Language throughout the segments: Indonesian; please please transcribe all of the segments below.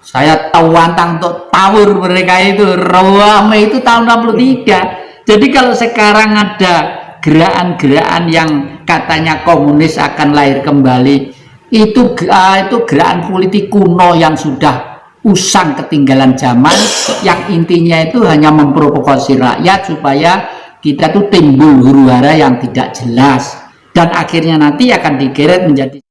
Saya tahu wantang untuk tawur mereka itu rame itu tahun 63. Jadi kalau sekarang ada gerakan-gerakan yang katanya komunis akan lahir kembali, itu gerakan politik kuno yang sudah usang ketinggalan zaman, yang intinya itu hanya memprovokasi rakyat supaya kita tuh timbul huru-hara yang tidak jelas, dan akhirnya nanti akan digeret menjadi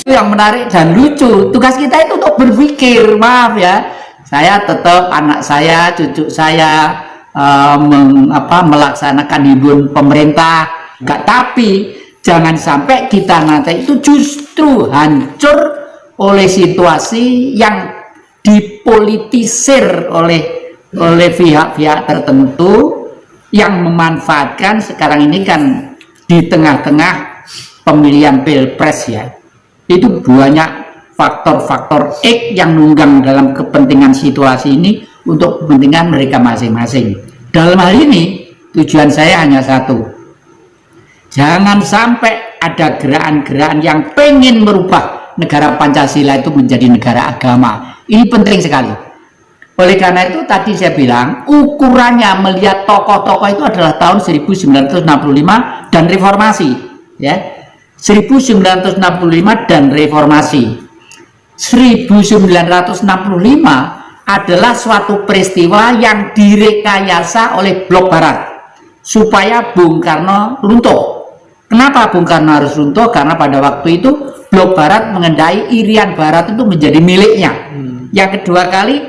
yang menarik dan lucu. Tugas kita itu untuk berpikir, maaf ya, saya tetap anak saya, cucu saya melaksanakan himbauan pemerintah, tapi jangan sampai kita nanti itu justru hancur oleh situasi yang dipolitisir oleh pihak-pihak tertentu yang memanfaatkan sekarang ini kan di tengah-tengah pemilihan pilpres ya. Itu banyak faktor-faktor X yang nunggang dalam kepentingan situasi ini untuk kepentingan mereka masing-masing. Dalam hal ini tujuan saya hanya satu, jangan sampai ada gerakan-gerakan yang pengen merubah negara Pancasila itu menjadi negara agama. Ini penting sekali. Oleh karena itu tadi saya bilang ukurannya melihat tokoh-tokoh itu adalah tahun 1965 dan reformasi ya. 1965 dan reformasi. 1965 adalah suatu peristiwa yang direkayasa oleh Blok Barat supaya Bung Karno runtuh. Kenapa Bung Karno harus runtuh? Karena pada waktu itu Blok Barat mengendai Irian Barat itu menjadi miliknya. Yang kedua kali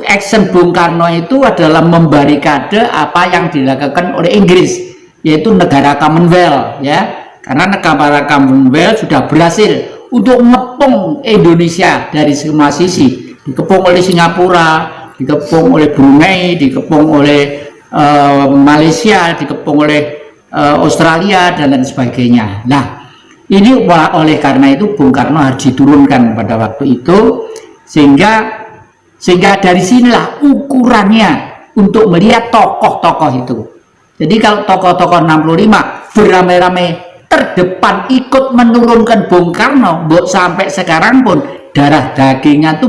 action Bung Karno itu adalah membarikade apa yang dilakukan oleh Inggris, yaitu negara Commonwealth ya, karena negara Commonwealth sudah berhasil untuk mengepung Indonesia dari semua sisi, dikepung oleh Singapura, dikepung oleh Brunei, dikepung oleh Malaysia, dikepung oleh Australia dan lain sebagainya. Nah, ini oleh karena itu Bung Karno harus diturunkan pada waktu itu, sehingga dari sinilah ukurannya untuk melihat tokoh-tokoh itu. Jadi kalau tokoh-tokoh 65 beramai-ramai terdepan ikut menurunkan Bung Karno, sampai sekarang pun darah dagingnya itu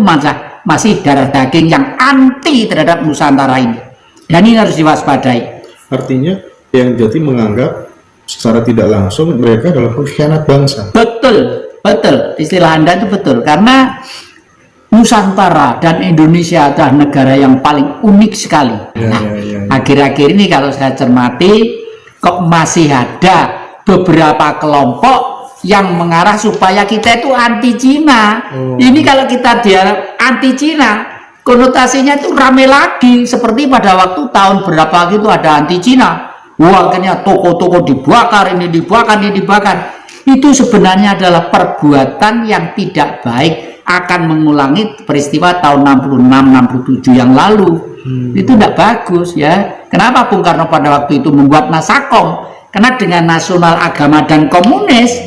masih darah daging yang anti terhadap Nusantara ini. Dan ini harus diwaspadai. Artinya yang jadi menganggap secara tidak langsung mereka adalah pengkhianat bangsa. Betul, betul. Istilah Anda itu betul. Karena Nusantara dan Indonesia adalah negara yang paling unik sekali. Akhir-akhir ini kalau saya cermati, kok masih ada beberapa kelompok yang mengarah supaya kita itu anti Cina. Ini kalau kita dia anti Cina, konotasinya itu rame lagi. Seperti pada waktu tahun berapa gitu ada anti Cina. Wah, akhirnya toko-toko dibakar, ini dibakar, ini dibakar. Itu sebenarnya adalah perbuatan yang tidak baik, akan mengulangi peristiwa tahun 66-67 yang lalu. Itu tidak bagus ya. Kenapa Bung Karno pada waktu itu membuat Nasakom? Karena dengan nasional agama dan komunis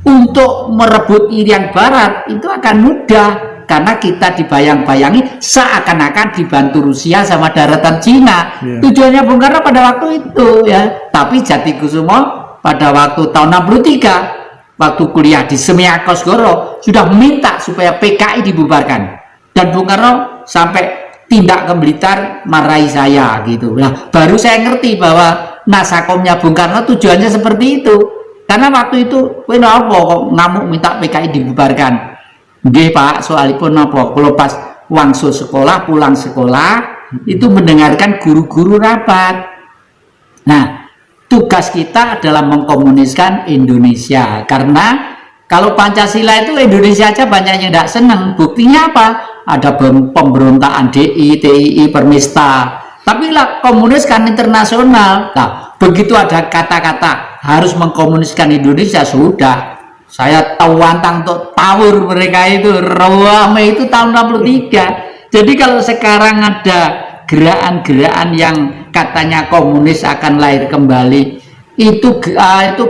untuk merebut Irian Barat itu akan mudah, karena kita dibayang-bayangi seakan-akan dibantu Rusia sama daratan Cina. Tujuannya Bung Karno pada waktu itu ya. Tapi Jatikusumo pada waktu tahun 63 waktu kuliah di Semiakosgoro sudah minta supaya PKI dibubarkan, dan Bung Karno sampai tindak ke Blitar marahi saya gitu. Nah, baru saya ngerti bahwa Nasakomnya Bung Karno tujuannya seperti itu. Karena waktu itu kenapa kok ngamuk minta PKI dibubarkan? Nggih Pak, soalipun apa? Kalau pas wangsul sekolah, pulang sekolah itu mendengarkan guru-guru rapat. Nah, tugas kita adalah mengkomuniskan Indonesia, karena kalau Pancasila itu Indonesia aja banyak yang tidak senang. Buktinya apa? Ada pemberontakan DI, TII, Permesta. Tapi lah komunis kan internasional. Nah, begitu ada kata-kata harus mengkomuniskan Indonesia, sudah. Saya tahu wantang untuk tawur mereka itu rame itu tahun 63. Jadi kalau sekarang ada gerakan-gerakan yang katanya komunis akan lahir kembali, itu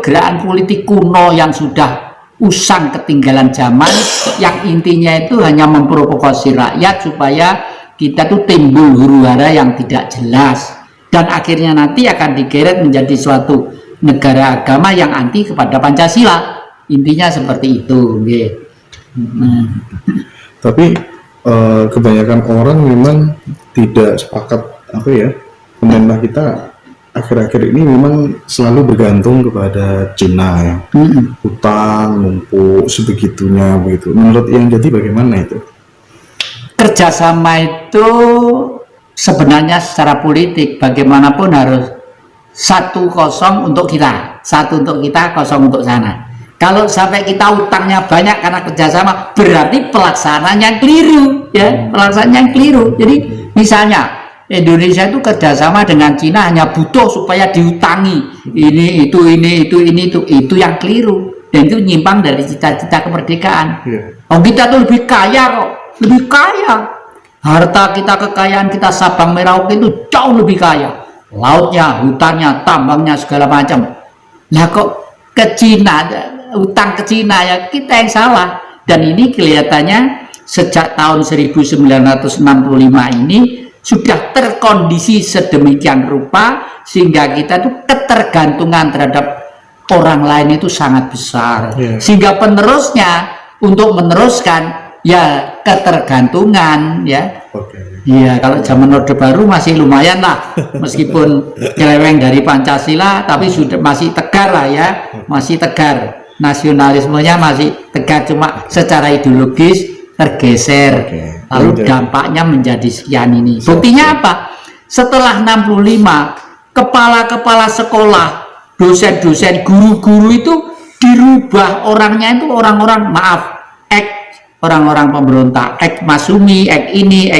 gerakan politik kuno yang sudah usang ketinggalan zaman, yang intinya itu hanya memprovokasi rakyat supaya kita tuh timbul huru-hara yang tidak jelas, dan akhirnya nanti akan digeret menjadi suatu negara agama yang anti kepada Pancasila. Intinya seperti itu. Tapi kebanyakan orang memang tidak sepakat, apa ya, pemerintah kita akhir-akhir ini memang selalu bergantung kepada Cina ya. Hutang numpuk sebegitunya begitu. Menurut yang jadi bagaimana itu? Kerjasama itu sebenarnya secara politik bagaimanapun harus 1-0 untuk kita, 1 untuk kita, 0 untuk sana. Kalau sampai kita utangnya banyak karena kerjasama, berarti pelaksanaannya keliru, ya, pelaksanaannya keliru. Jadi misalnya Indonesia itu kerjasama dengan Cina hanya butuh supaya diutangi ini itu yang keliru, dan itu nyimpang dari cita-cita kemerdekaan. Oh, kita tuh lebih kaya kok, lebih kaya. Harta kita, kekayaan kita Sabang Merauke itu jauh lebih kaya. Lautnya, hutannya, tambangnya segala macam. Nah kok ke Cina, utang ke Cina, ya kita yang salah. Dan ini kelihatannya sejak tahun 1965 ini sudah terkondisi sedemikian rupa sehingga kita tuh ketergantungan terhadap orang lain itu sangat besar. Sehingga penerusnya untuk meneruskan ya ketergantungan, ya. Iya, kalau zaman Orde Baru masih lumayan lah, meskipun nyeleweng dari Pancasila, tapi sudah masih tegar lah ya, masih tegar, nasionalismenya masih tegar, cuma secara ideologis tergeser. Lalu dampaknya menjadi sekian ini. Buktinya apa? Setelah 65, kepala-kepala sekolah, dosen-dosen, guru-guru itu dirubah orangnya itu orang-orang, maaf, orang-orang pemberontak, Masumi, ini,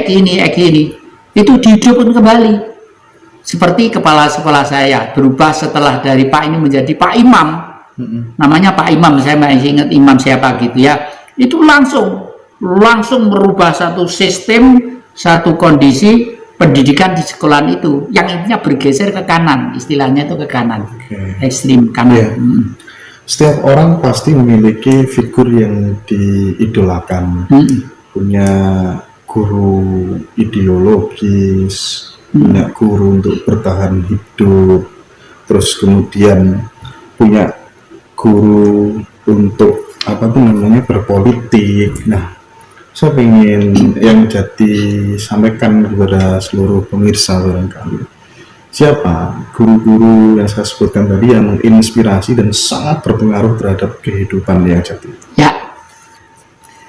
itu dihidupkan kembali. Seperti kepala sekolah saya berubah setelah dari Pak ini menjadi Pak Imam, namanya Pak Imam, saya masih ingat imam siapa gitu ya. Itu langsung merubah satu sistem, satu kondisi pendidikan di sekolah itu, yang intinya bergeser ke kanan, istilahnya itu ke kanan, ekstrim kanan. Setiap orang pasti memiliki figur yang diidolakan, punya guru ideologis, punya guru untuk bertahan hidup, terus kemudian punya guru untuk apa tuh namanya berpolitik. Nah, saya ingin yang jadi sampaikan kepada seluruh pemirsa barangkali, siapa guru-guru yang saya sebutkan tadi yang menginspirasi dan sangat berpengaruh terhadap kehidupan yang jadi? Ya,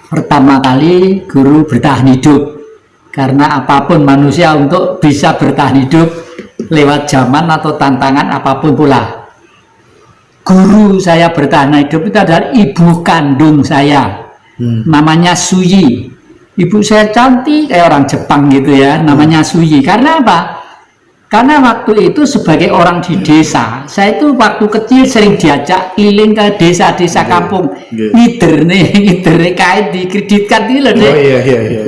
pertama kali guru bertahan hidup, karena apapun manusia untuk bisa bertahan hidup lewat zaman atau tantangan apapun pula. Guru saya bertahan hidup itu adalah ibu kandung saya, namanya Suyi. Ibu saya cantik kayak orang Jepang gitu ya, namanya Suyi. Karena apa? Karena waktu itu sebagai orang di desa, saya itu waktu kecil sering diajak keliling ke desa-desa kampung, ngider kain dikreditkan gitu loh,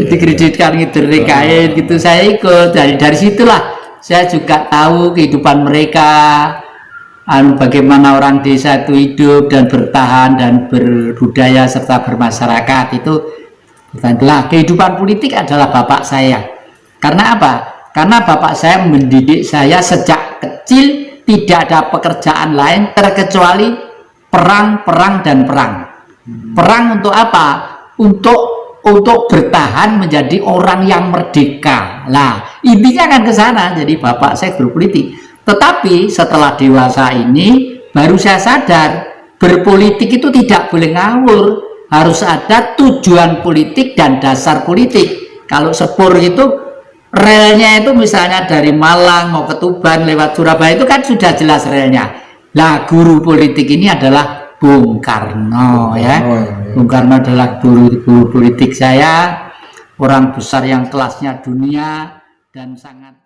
dikreditkan ngider kain gitu. Saya ikut, dari situlah saya juga tahu kehidupan mereka, bagaimana orang desa itu hidup dan bertahan dan berbudaya serta bermasyarakat itu. Nah, kehidupan politik adalah bapak saya. Karena apa? Karena bapak saya mendidik saya sejak kecil, tidak ada pekerjaan lain terkecuali perang, dan perang. Perang untuk apa? Untuk bertahan menjadi orang yang merdeka. Nah, intinya kan ke sana. Jadi bapak saya berpolitik. Tetapi setelah dewasa ini baru saya sadar, berpolitik itu tidak boleh ngawur, harus ada tujuan politik dan dasar politik. Kalau sepur itu relnya itu misalnya dari Malang mau ke Tuban lewat Surabaya itu kan sudah jelas relnya. Lah guru politik ini adalah Bung Karno ya. Bung Karno adalah guru politik saya, orang besar yang kelasnya dunia dan sangat